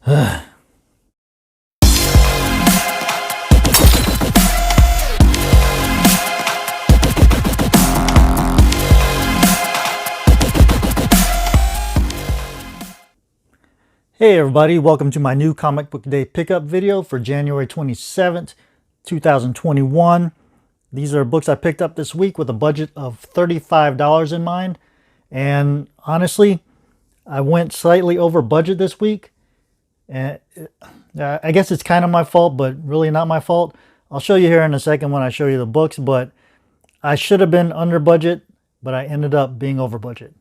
Hey everybody, welcome to my new comic book day pickup video for January 27th, 2021. These are books I picked up this week with a budget of $35 in mind. And honestly, I went slightly over budget this week. And I guess it's kind of my fault, but really not my fault. I'll show you here in a second when I show you the books, but I should have been under budget, but I ended up being over budget.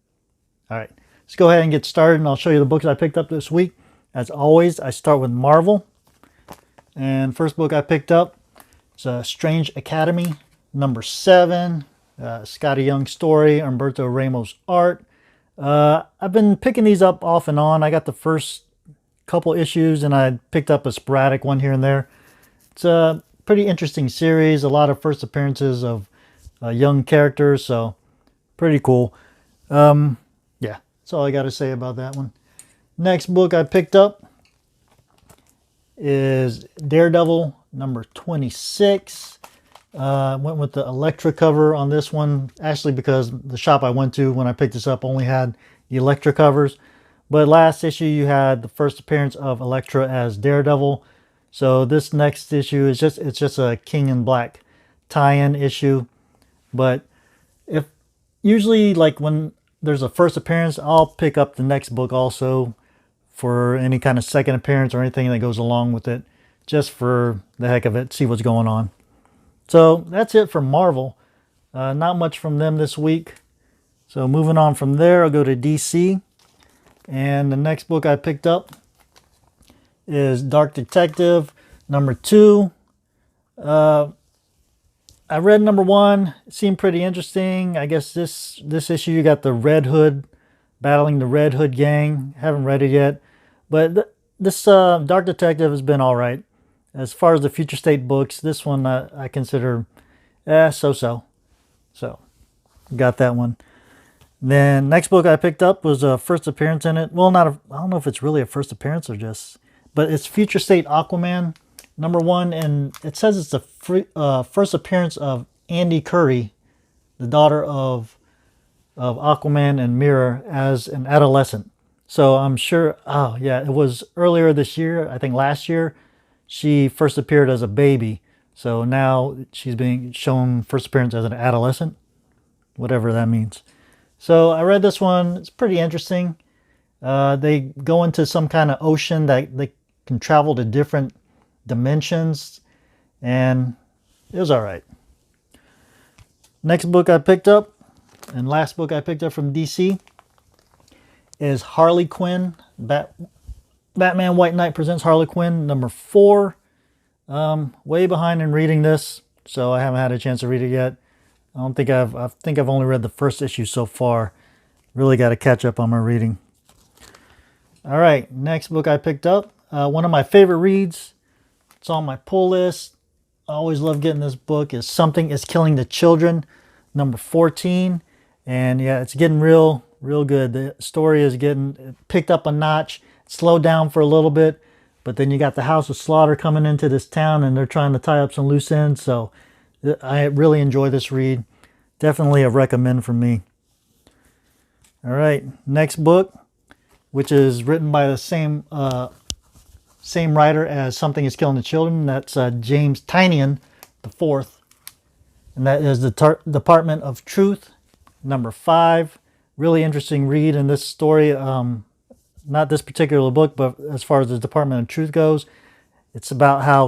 All right. Let's go ahead and get started, and I'll show you the books I picked up this week. As always, I start with Marvel. And first book I picked up is Strange Academy, number 7. Scotty Young story, Humberto Ramos art. I've been picking these up off and on. I got the first couple issues, and I picked up a sporadic one here and there. It's a pretty interesting series. A lot of first appearances of young characters, so pretty cool. Yeah. That's all I got to say about that one. Next book I picked up is Daredevil number 26. Went with the Elektra cover on this one, actually because the shop I went to when I picked this up only had the Elektra covers. But last issue you had the first appearance of Elektra as Daredevil. So this next issue is just a King in Black tie-in issue. But if usually like when there's a first appearance, I'll pick up the next book also for any kind of second appearance or anything that goes along with it, just for the heck of it, see what's going on. So that's it for Marvel. Not much from them this week. So moving on from there, I'll go to DC. And the next book I picked up is Dark Detective number 2. I read number 1. It seemed pretty interesting. I guess this issue you got the Red Hood battling the Red Hood gang. Haven't read it yet, but this Dark Detective has been all right. As far as the Future State books, this one I consider so-so. So got that one. Then next book I picked up was a first appearance in it. Well, I don't know if it's really a first appearance or just, but it's Future State Aquaman number 1, and it says it's the first appearance of Andy Curry, the daughter of Aquaman and Mira, as an adolescent. So I'm sure, oh yeah, it was earlier this year, I think last year, she first appeared as a baby. So now she's being shown first appearance as an adolescent, whatever that means. So I read this one. It's pretty interesting. They go into some kind of ocean that they can travel to different dimensions, and it was all right. Next book I picked up, and last book I picked up from DC, is Harley Quinn. Batman White Knight presents Harley Quinn number 4. Way behind in reading this, so I haven't had a chance to read it yet. I think I've only read the first issue so far. Really got to catch up on my reading. All right, next book I picked up, one of my favorite reads. It's on my pull list. I always love getting this book. Is Something Is Killing the Children, number 14. And yeah, it's getting real good. The story is getting picked up a notch, slowed down for a little bit, but then you got the House of Slaughter coming into this town, and they're trying to tie up some loose ends. So I really enjoy this read. Definitely a recommend from me. All right, next book, which is written by the same writer as Something Is Killing the Children. That's James Tynion IV. And that is the Department of Truth, number 5. Really interesting read in this story. Not this particular book, but as far as the Department of Truth goes, it's about how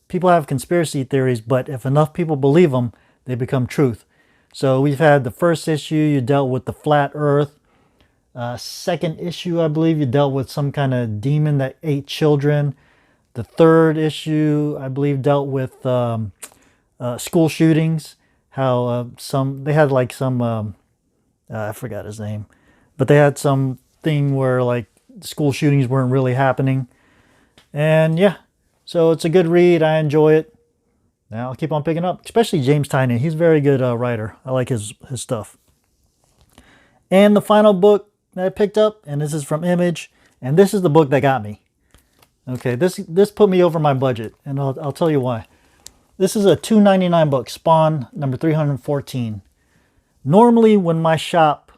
people have conspiracy theories, but if enough people believe them, they become truth. So we've had the first issue, you dealt with the flat earth. Second issue, I believe, you dealt with some kind of demon that ate children. The third issue, I believe, dealt with school shootings. How they had like some, I forgot his name, but they had some thing where like school shootings weren't really happening. And yeah, so it's a good read. I enjoy it. Now I'll keep on picking up, especially James Tynion. He's a very good writer. I like his stuff. And the final book that I picked up, and this is from Image, And this is the book that got me. Okay, this put me over my budget, and I'll tell you why. This is a $2.99 book, Spawn number 314. Normally, when my shop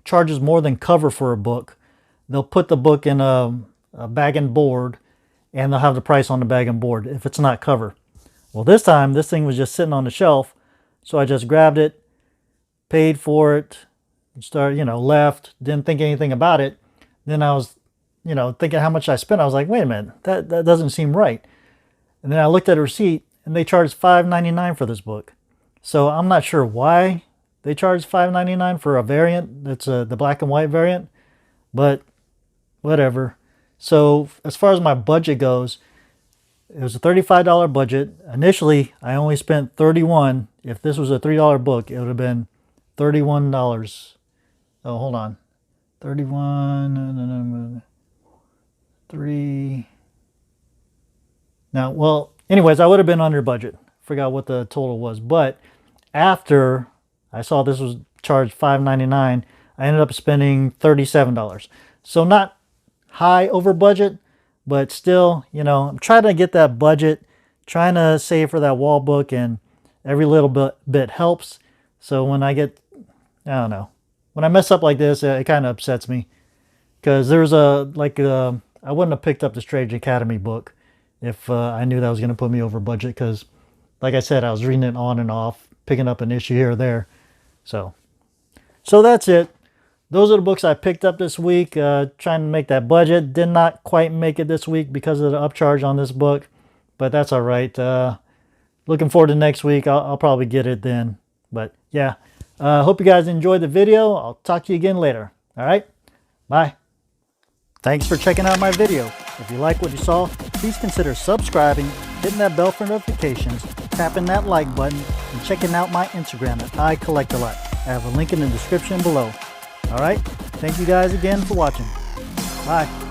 charges more than cover for a book, they'll put the book in a bag and board, and they'll have the price on the bag and board if it's not cover. Well, this time, this thing was just sitting on the shelf, so I just grabbed it, paid for it, left, didn't think anything about it. Then I was, thinking how much I spent. I was like, wait a minute, that doesn't seem right. And then I looked at a receipt, and they charged $5.99 for this book. So I'm not sure why they charged $5.99 for a variant that's the black and white variant, but whatever. So as far as my budget goes, it was a $35 budget. Initially, I only spent $31. If this was a $3 book, it would have been $31. Oh, hold on. 31, 3. Now, well, anyways, I would have been under budget. Forgot what the total was. But after I saw this was charged $5.99, I ended up spending $37. So not high over budget, but still, I'm trying to get that budget, trying to save for that wall book, and every little bit helps. So when I get, I don't know, when I mess up like this, it kind of upsets me. Because there's I wouldn't have picked up the Strange Academy book if I knew that was going to put me over budget. Because, like I said, I was reading it on and off, picking up an issue here or there. So that's it. Those are the books I picked up this week, trying to make that budget. Did not quite make it this week because of the upcharge on this book, but that's all right. Looking forward to next week. I'll probably get it then. But yeah, hope you guys enjoyed the video. I'll talk to you again later. All right, bye. Thanks for checking out my video. If you like what you saw, please consider subscribing, hitting that bell for notifications, tapping that like button, and checking out my Instagram at iCollectALot. I have a link in the description below. All right, thank you guys again for watching. Bye.